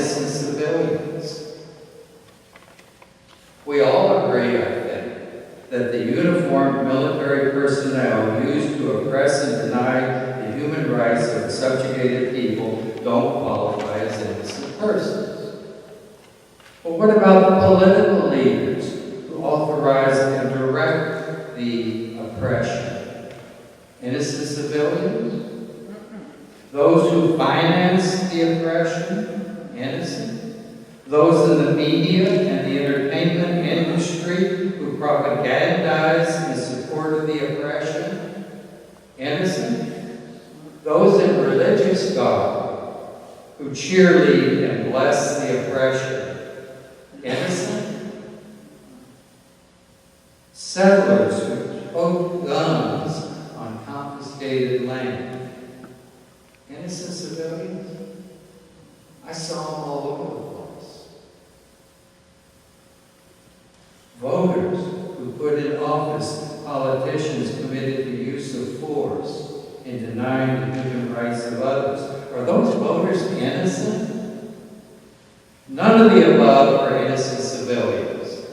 innocent civilians. We all agree, I think, that the uniformed military personnel used to oppress and deny the human rights of subjugated people don't qualify as innocent persons. But what about the political leaders who authorize and direct the oppression? Innocent civilians? Those who finance the oppression? Innocent? Those in the media and the entertainment industry who propagandize in support of the oppression? Innocent? Those in religious God who cheerlead and bless the oppression? Innocent? Settlers who tote guns on confiscated land? Innocent civilians? I saw them all over the place. Voters who put in office politicians committed to use of force in denying the human rights of others. Are those voters innocent? None of the above are innocent civilians,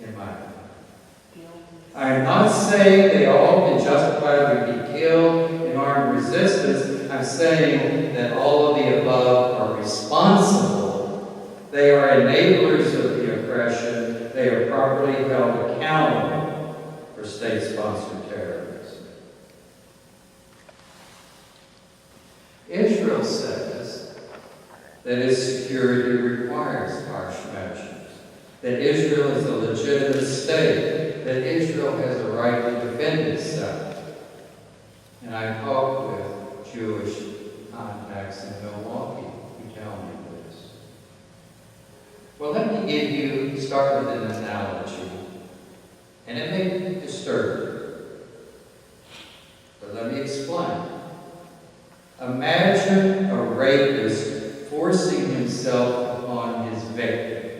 in my opinion. I am not saying they all can justifiably be killed in armed resistance. I'm saying that all of the above are responsible. They are enablers of the oppression. They are properly held accountable for state-sponsored terrorism. Israel says that its security requires harsh measures, that Israel is a legitimate state, that Israel has a right to defend itself. And I talked with Jewish contacts in Milwaukee who tell me this. Well, let me start with an analogy, and it may disturb you, but let me explain. Imagine a rapist forcing himself upon his victim.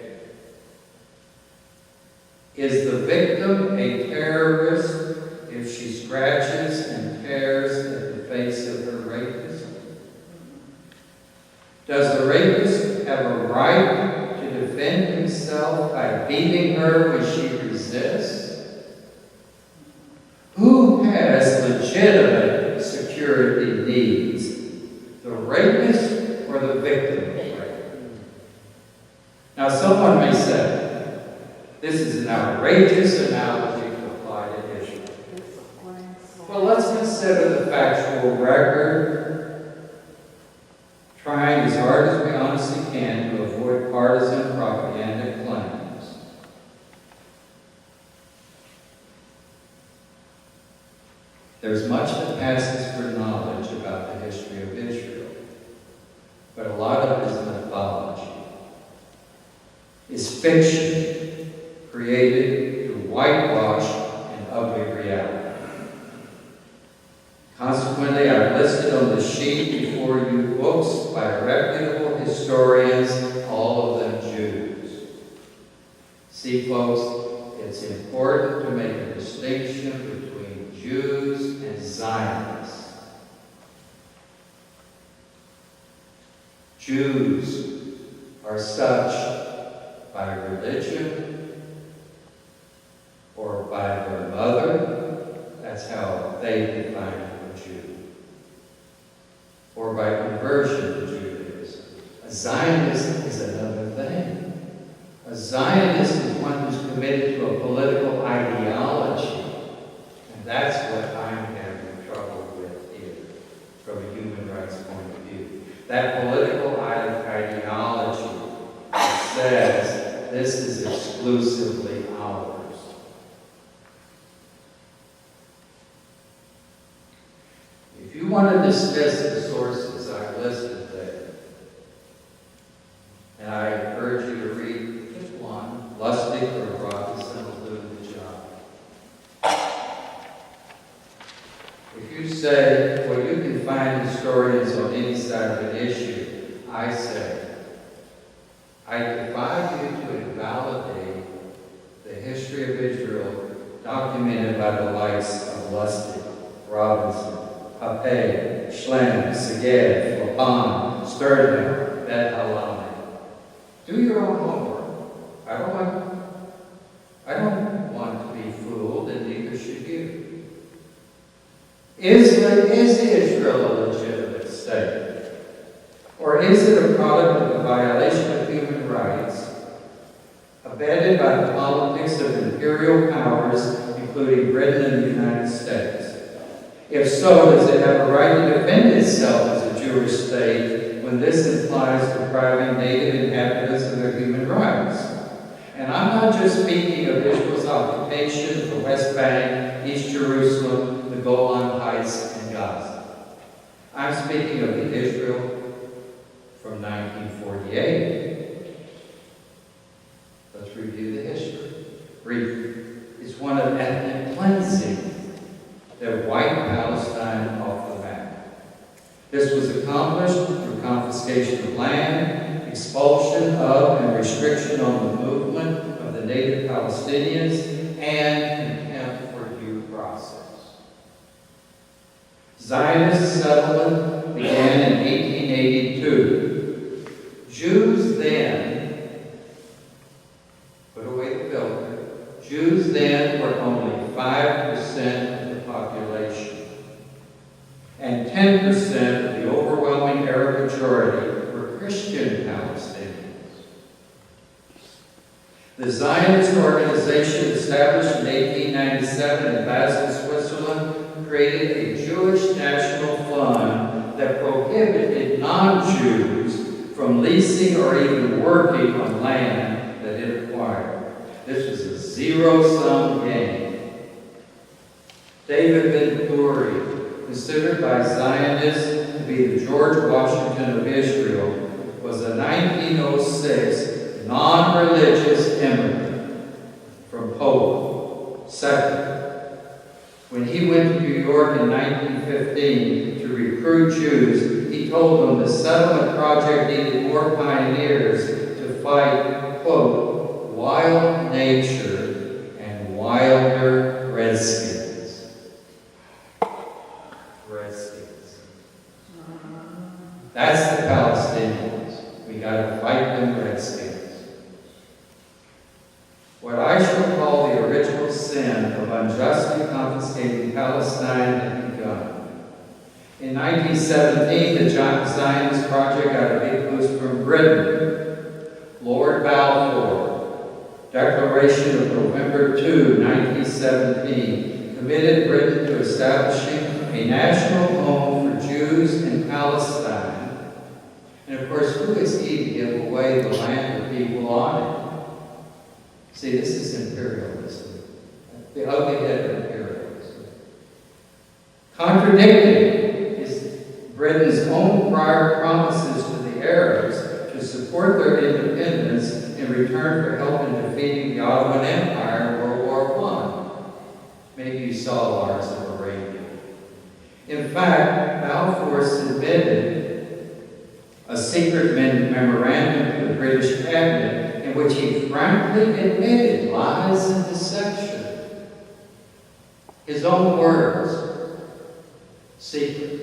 Is the victim a terrorist if she scratches and tears at the face of her rapist? Does the rapist have a right to defend himself by beating her when she resists? Who has legitimate security needs? The rapist or the victim of rape? Now, someone may say, this is an outrageous analogy to apply to Israel. Well, let's consider the factual record, trying as hard as we honestly can to avoid partisan propaganda claims. There's much that passes for knowledge about the history of Israel, but a lot of it is mythology. It's fiction created to whitewash an ugly reality. Consequently, I've listed on the sheet before you books by reputable historians, all of them Jews. See, folks, it's important to make a distinction between Jews and Zionists. Jews are such by religion or by their mother. That's how they define a Jew. Or by conversion to Judaism. A Zionist is another thing. A Zionist is one who's committed to a political ideology. And that's what I'm having trouble with here, from a human rights point of view. That political ideology that says this is exclusively ours. If you want to dismiss the sources I've listed there, and I urge you to read just one, Lustig or Robinson will do the job. If you say, well, you can find historians on any side of an issue, I say, I defy you to invalidate the history of Israel documented by the likes of Lustig, Robinson, Papay, Schlemm, Seged, Lapan, Sturdner, Bet Halami. Do your own homework. I don't want to be fooled, and neither should you. Is Israel a legitimate state? Or is it a product of the violation of human rights, abetted by the politics of imperial powers, including Britain and the United States? If so, does it have a right to defend itself as a Jewish state when this implies depriving native inhabitants of their human rights? And I'm not just speaking of Israel's occupation of the West Bank, East Jerusalem, the Golan Heights, and Gaza. I'm speaking of the Israel from 1948. Let's review the history briefly. It's one of ethnic cleansing that wiped Palestine off the map. This was accomplished through confiscation of land, expulsion of and restriction on the movement of the native Palestinians, and contempt for due process. Zionist settlement began in 1882. Jews then, put away the filter, Jews then were only 5% of the population, and 10% of the overwhelming Arab majority were Christian Palestinians. The Zionist organization established in 1897 in Basel, Switzerland, created a Jewish national fund that prohibited non-Jews from leasing or even working on land that it acquired. This was a zero-sum game. David Ben-Gurion, considered by Zionists to be the George Washington of Israel, was a 1906 non-religious immigrant from Poland. Second, when he went to New York in 1915 to recruit Jews, he told them the settlement project needed more pioneers to fight, quote, wild nature and wilder redskins. Redskins. That's the Palestinians. We got to fight them redskins. What I shall call the original sin of unjustly confiscating Palestine had begun. In 1917, the Zionist project got a big boost from Britain. Lord Balfour, Declaration of November 2, 1917, committed Britain to establishing a national home for Jews in Palestine. And of course, who is he to give away the land of people on it? See, this is imperialism, the ugly head of imperialism. Contradicting is Britain's own prior promises to the Arabs to support their independence in return for help in defeating the Ottoman Empire in World War I. Maybe you saw Lawrence of Arabia. In fact, Balfour submitted a secret memorandum to the British cabinet in which he frankly admitted lies and deception. His own words, secret,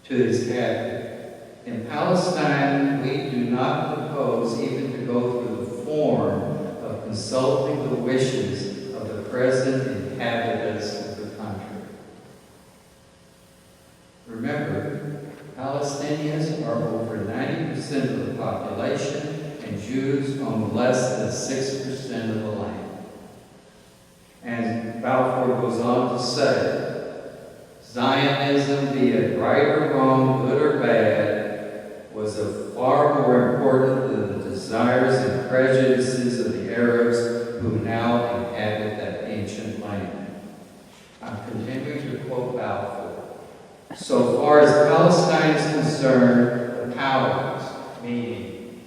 to his cabinet. In Palestine, we do not propose even to go through the form of consulting the wishes of the present inhabitants of the country. Remember, Palestinians are over 90% of the population, and Jews own less than 6% of the land. And Balfour goes on to say, Zionism, be it right or wrong, good or bad, was of far more important than the desires and prejudices of the Arabs who now inhabit that ancient land. I'm continuing to quote Balfour. So far as Palestine is concerned, the powers, meaning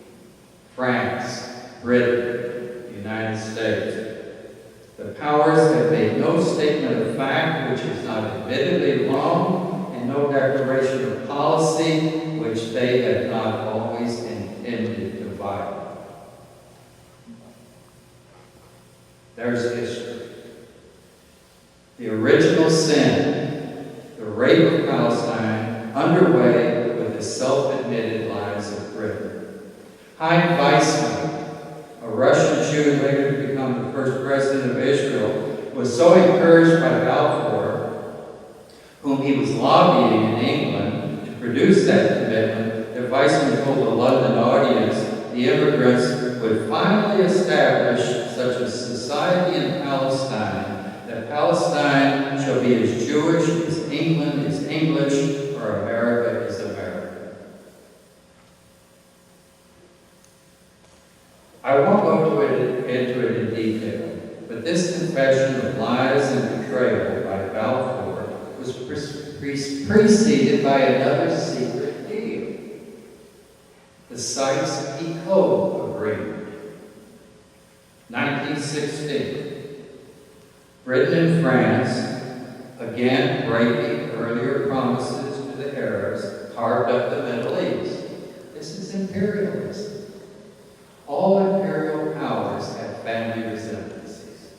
France, Britain, the United States, the powers have made no statement of fact which is not admittedly wrong, and no declaration of policy which they have not always intended to violate. There's history. The original sin, the rape of Palestine, underway with the self-admitted lies of Britain. Chaim Weizmann, a Russian Jew later to become the first president of Israel, was so encouraged by Balfour, whom he was lobbying in England to produce that commitment, that Weizmann told a London audience the immigrants would finally establish such a society in Palestine that Palestine shall be as Jewish as England is English or America is America. I won't go into it in detail, but this confession of lies and betrayal by Balfour was preceded by another secret deal, the Sykes-Picot Agreement, 1916. Britain and France, again breaking earlier promises to the Arabs, carved up the Middle East. This is imperialism. All imperial powers have family resemblances.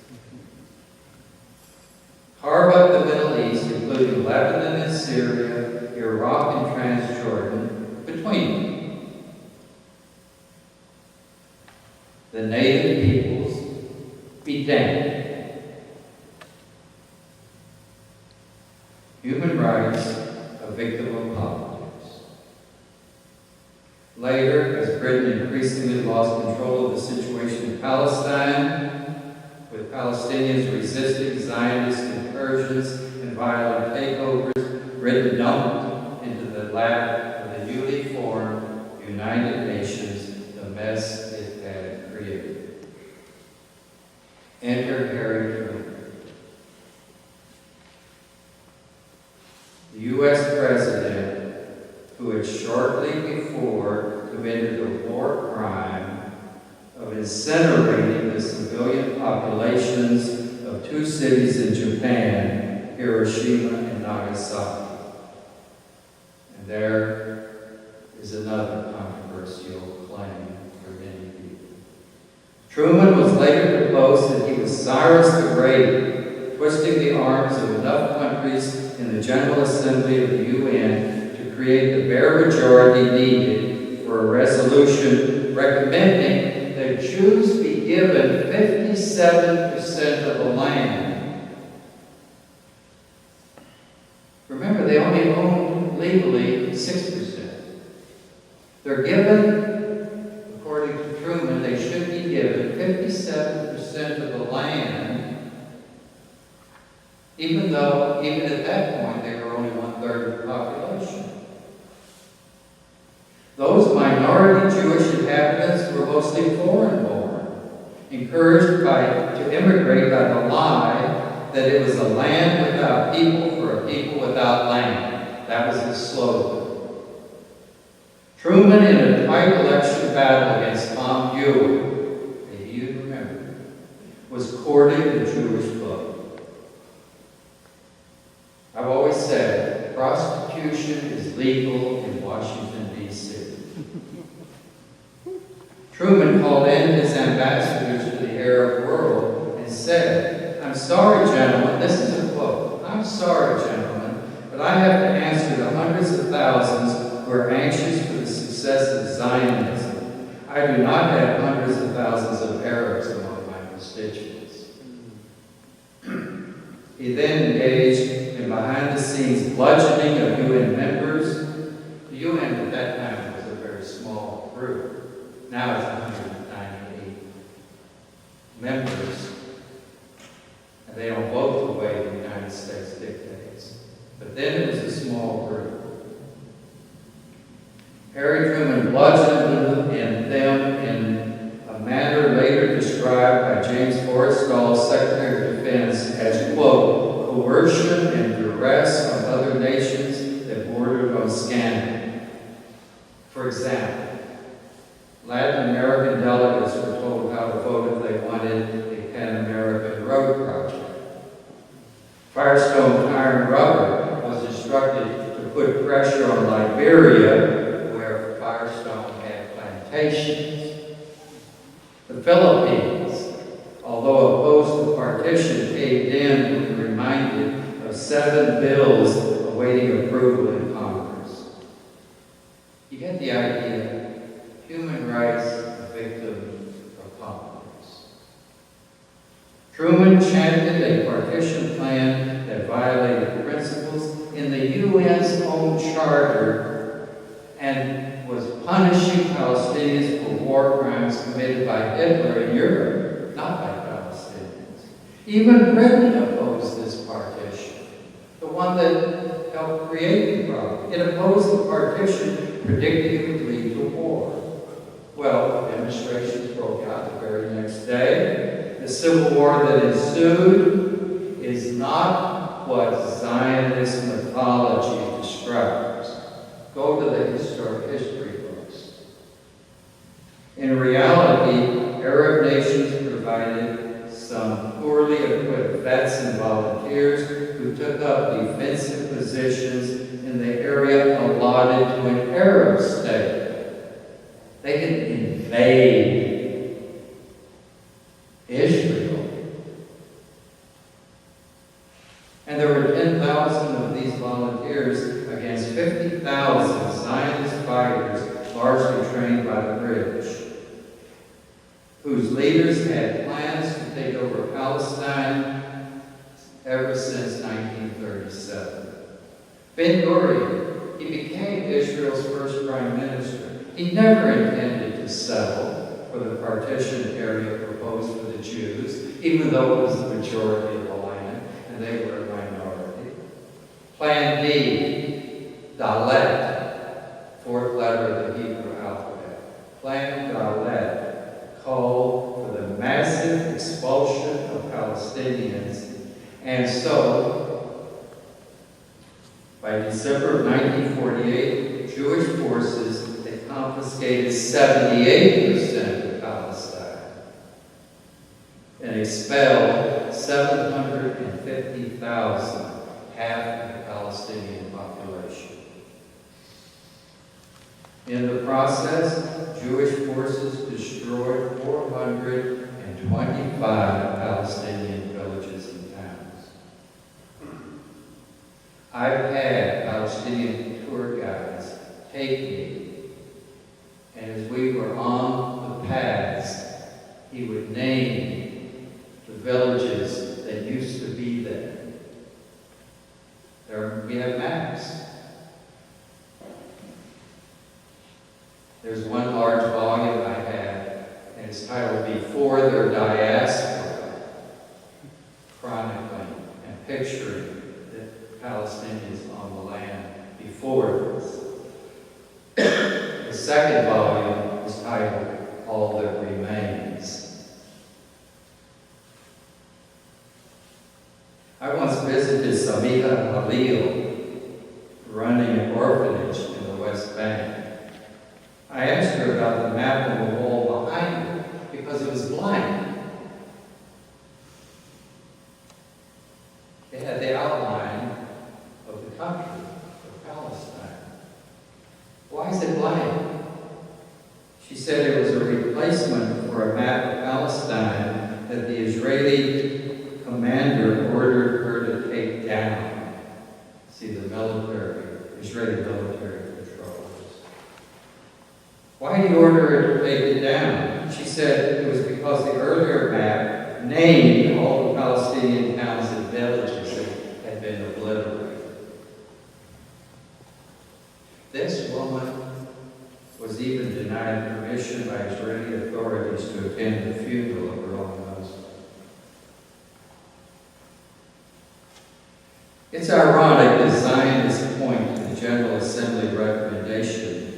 Carve up the Middle East, including Lebanon and Syria, Iraq and Transjordan, between them. The native peoples be damned. Human rights, a victim of politics. Later, as Britain increasingly lost control of the situation in Palestine, with Palestinians resisting Zionist incursions and violent takeovers, Britain dumped into the lap of the newly formed United Nations the mess it had created. Enter Harry Truman, the U.S. president who had shortly before committed the war crime of incinerating the civilian populations of two cities in Japan, Hiroshima and Nagasaki. And there is another controversial claim for many people. Truman was later deposed that he was Cyrus the Great, twisting the arms of enough countries in the General Assembly of the UN to create the bare majority needed for a resolution recommending that Jews be given 57% of the land. Remember, they only owned legally 6%. They're given, according to Truman, they should be given 57% of the land, even though, even at that point, they were only 1/3 of the population. Those minority Jewish inhabitants were mostly foreign-born, encouraged to immigrate by the lie that it was a land without people for a people without land. That was his slogan. Truman, in a tight election battle against Tom Hewitt, maybe you remember, was courting the Jewish vote. I've always said prostitution is legal in Washington, D.C. Truman called in his ambassadors to the Arab world and said, "I'm sorry, gentlemen," this is a quote, "I'm sorry, gentlemen, but I have to answer the hundreds of thousands who are anxious for the success of Zionism. I do not have hundreds of thousands of Arabs among my constituents." He then engaged in behind-the-scenes bludgeoning of UN members. The UN at that time was a very small group. Now it's 198 members, and they don't vote the way the United States dictates. But then it was a small group. Harry Truman bludgeoned them in a manner later described by James Forrestal, Secretary of Defense, as, quote, coercion and duress on other nations that bordered on scandal. For example, Latin American delegates were told how to vote if they wanted a Pan-American road project. Firestone Tire and Rubber was instructed to put pressure on Liberia, where Firestone had plantations. The Philippines, although opposed to partition, caved in when reminded of 7 bills awaiting approval in Congress. You get the idea. Human rights Truman championed a partition plan that violated principles in the UN's own charter and was punishing Palestinians for war crimes committed by Hitler in Europe, not by Palestinians. Even Britain opposed this partition, the one that helped create the problem. It opposed the partition, predicting it would lead to war. Well, demonstrations broke out the very next day. The civil war that ensued is not what Zionist mythology describes. Go to the history books. In reality, Arab nations provided some poorly equipped vets and volunteers who took up defensive positions in the area allotted to an Arab state. They could invade Israel. And there were 10,000 of these volunteers against 50,000 Zionist fighters, largely trained by the British, whose leaders had plans to take over Palestine ever since 1937. Ben-Gurion, he became Israel's first prime minister. He never intended to settle for the partition area proposed for the Jews, even though it was the majority of the land, and they were a minority. Plan B, Dalet, fourth letter of the Hebrew alphabet. Plan Dalet called for the massive expulsion of Palestinians, and so, by December of 1948, Jewish forces had confiscated 78% of Palestine and expelled 750,000, half of the Palestinian population. In the process, Jewish forces destroyed 425 Palestinian villages and towns. I've had Palestinian tour guides take me, and as we were on the paths, he would name the villages that used to be there. We have maps. There's one large volume I have, and it's titled Before Their Diaspora, chronicling and picturing the Palestinians on the land before this. The second volume is titled All That Remains. I once visited Samiha Halil, running an orphanage in the West Bank. I asked her about the map on the wall behind her because it was blank. It had the outline of the country, of Palestine. Why is it blank? She said it was a replacement for a map of Palestine that the Israeli commander ordered her to take down. See, the Israeli military controllers. Why did he order her to take it down? She said it was because the earlier map named all the Palestinian towns and villages that had been obliterated. This woman was even denied permission by Israeli authorities to attend the funeral of her own husband. It's ironic that Zionists point to the General Assembly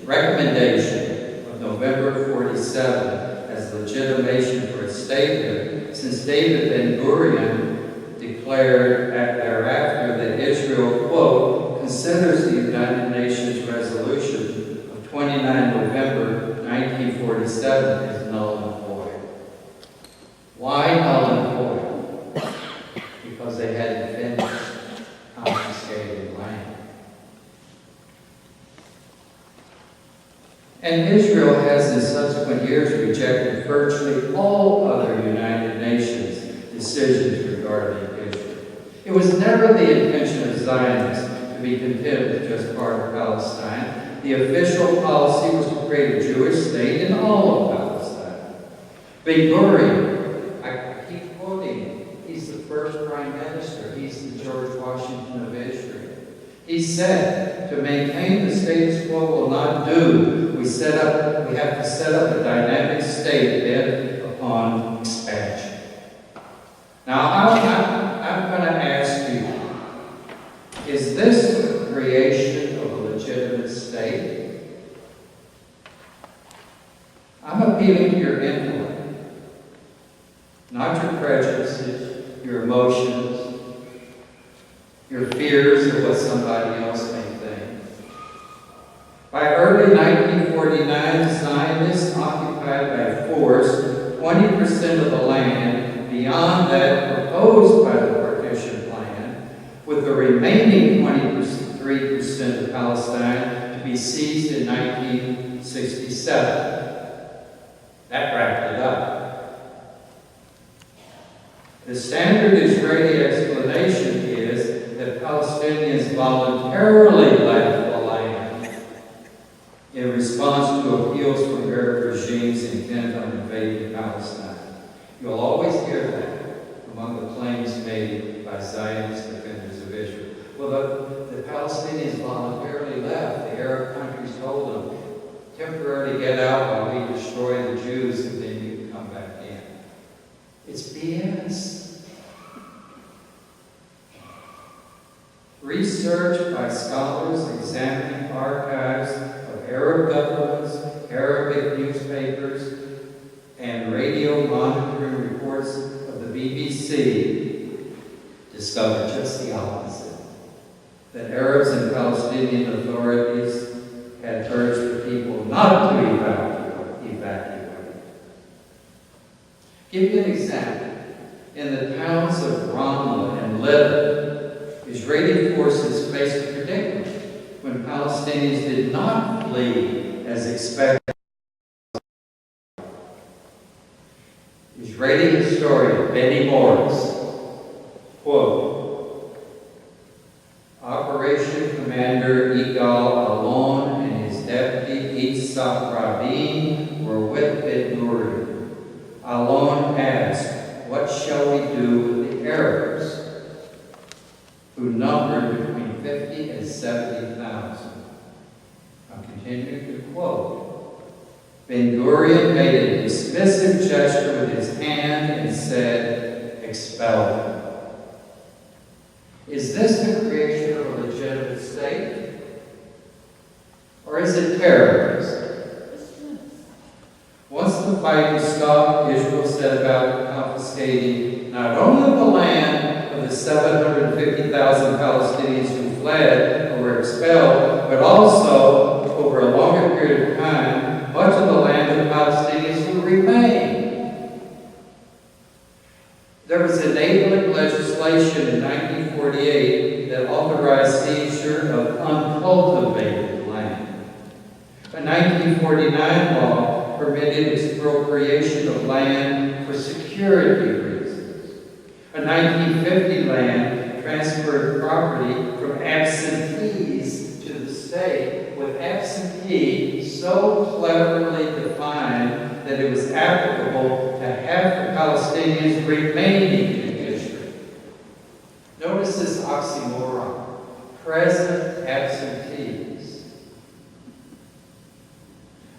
recommendation of November 47 as legitimation for its statehood, since David Ben-Gurion declared thereafter that Israel, quote, considers the United Nations resolution of 29 November 1947 as null and void. Why null and void? Because they hadn't finished confiscating land. And Israel has in subsequent years rejected virtually all other United Nations decisions regarding Israel. It was never the intention of Zionists to be content with just part of Palestine. The official policy was to create a Jewish state in all of Palestine. Ben-Gurion, I keep quoting first prime minister. He's the George Washington of Israel. He said, to maintain the status quo will not do. We have to set up a dynamic state bent upon expansion. Now, I'm going to ask you, is this the creation of a legitimate state? I'm appealing to your intellect, not your prejudices, your emotions, your fears of what somebody else may think. By early 1949, Zionists occupied by force 20% of the land beyond that proposed by the partition plan, with the remaining 23% of Palestine to be seized in 1967. That wrapped it up. The standard Israeli explanation is that Palestinians voluntarily left the land in response to appeals from Arab regimes intent on invading Palestine. You'll always hear that among the claims made by Zionist defenders of Israel. Well, the Palestinians voluntarily left. The Arab countries told them, temporarily get out while we destroy the Jews, and then you can come back in. It's BS. Research by scholars examining archives of Arab governments, Arabic newspapers, and radio monitoring reports of the BBC discovered just the opposite. That Arabs and Palestinian authorities had urged the people not to evacuate. Give you an example. In the towns of Ramla and Lebanon, Israeli forces faced a predicament when Palestinians did not flee as expected. Israeli historian Benny Morris, quote, Operation Commander Igal Alon and his deputy Yitzhak Rabin were with Ben-Gurion. Alon asked, what shall we do with the Arabs, who numbered between 50 and 70,000? I'm continuing to quote. Ben-Gurion made a dismissive gesture with his hand and said, expel them. Is this the creation of a legitimate state? Or is it terrorism? Once the fighting stopped, Israel set about confiscating not only the land of the 750,000 Palestinians who fled or were expelled, but also, over a longer period of time, much of the land of the Palestinians who remained. There was enabling legislation in 1948 that authorized seizure of uncultivated land. A 1949 law permitted expropriation of land for security reasons. A 1950 land transferred property from absentees to the state, with absentee so cleverly defined that it was applicable to half the Palestinians remaining in Israel. Notice this oxymoron, present absentees.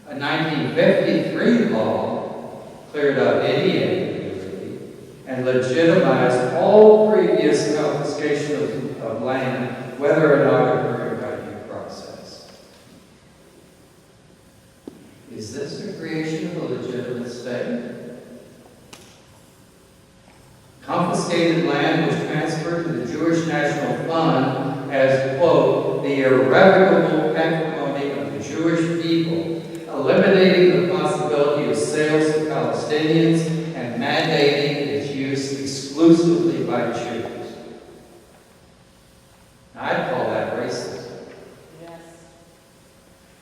A 1953 law cleared up any ambiguity and legitimized all previous confiscation of land, whether or not occurred by due process. Is this the creation of a legitimate state? Confiscated land was transferred to the Jewish National Fund as, quote, the irrevocable patrimony of the Jewish people, eliminating the possibility of sales to Palestinians and mandating its use exclusively by Jews. Now, I'd call that racism. Yes.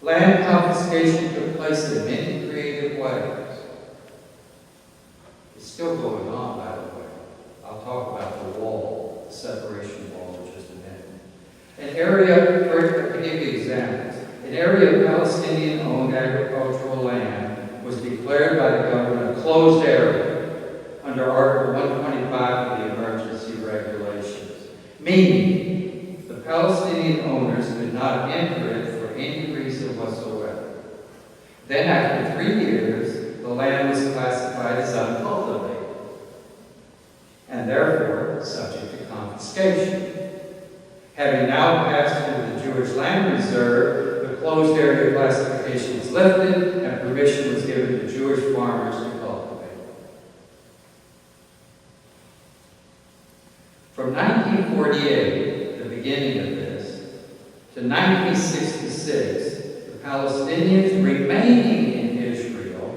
Land confiscation took place in many creative ways. It's still going on, by the way. I'll talk about the wall, the separation wall, in just a minute. An area, to give you examples, an area of Palestinian-owned agricultural land was declared by the government a closed area under Article 125 of the Emergency meaning the Palestinian owners could not enter it for any reason whatsoever. Then after 3 years, the land was classified as uncultivated and therefore subject to confiscation. Having now passed through the Jewish Land Reserve, the closed area classification was lifted and permission was given to Jewish farmers to cultivate. From 1948, the beginning of this, to 1966, the Palestinians remaining in Israel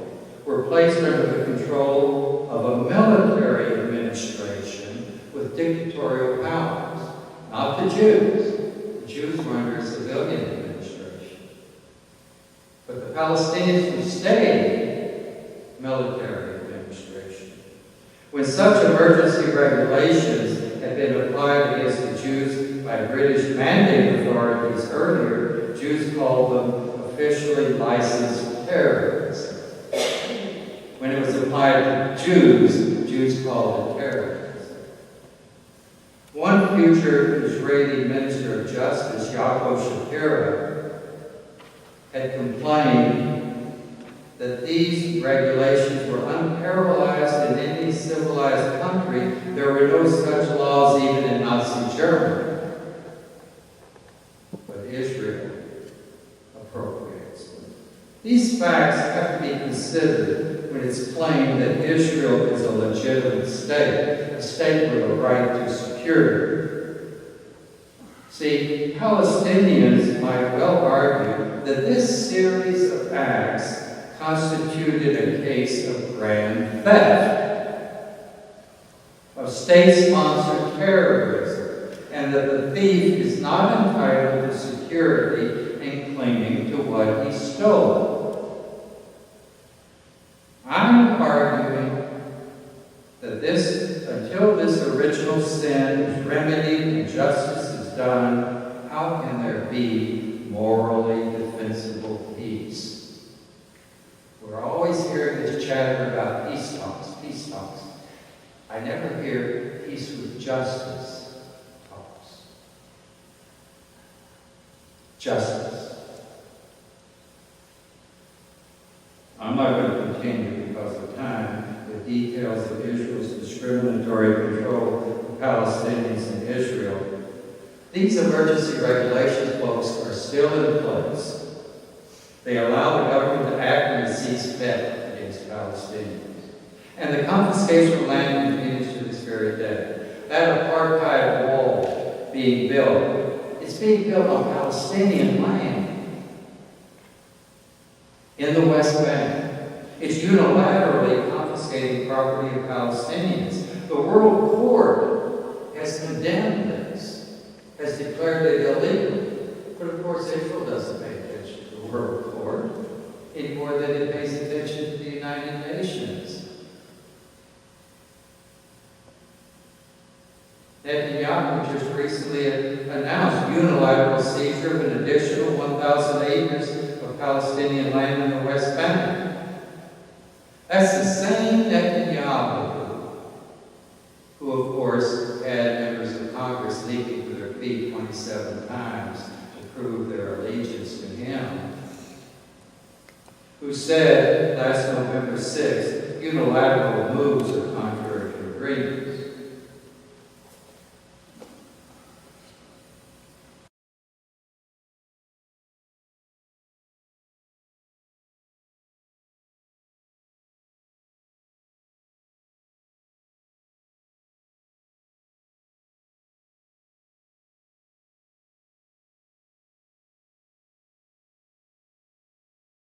were placed under the control of a military administration with dictatorial powers. Not the Jews. The Jews were under a civilian administration. But the Palestinians who stayed, military administration. When such emergency regulations had been applied against the Jews by British mandate authorities earlier, Jews called them officially licensed terrorists. When it was applied to Jews called it terrorism. One future Israeli Minister of Justice, Yaakov Shapira, had complained that these regulations were unparalleled in any civilized country. There were no such laws even in Nazi Germany. But Israel appropriates them. These facts have to be considered when it's claimed that Israel is a legitimate state, a state with a right to security. See, Palestinians might well argue that this series of acts constituted a case of grand theft, of state-sponsored terrorism, and that the thief is not entitled to security in clinging to what he stole. I'm arguing that until this original sin is remedied and justice is done, how can there be morally defensible peace? We're always hearing this chatter about peace talks, peace talks. I never hear peace with justice talks. Justice. I'm not going to continue because of time with details of Israel's discriminatory control of Palestinians in Israel. These emergency regulations, folks, are still in place. They allow the government to act when it sees fit against Palestinians. And the confiscation of land continues to this very day. That apartheid wall being built, it's being built on Palestinian land in the West Bank. It's unilaterally confiscating property of Palestinians. The World Court has condemned this, has declared it illegal. But of course, Israel doesn't pay attention to the World Court any more than it pays attention to the United Nations. Netanyahu just recently announced unilateral seizure of an additional 1,000 acres of Palestinian land in the West Bank. That's the same Netanyahu who, of course, had members of Congress leaping to their feet 27 times to prove their allegiance to him, who said last November 6th, unilateral moves are contrary to agreement.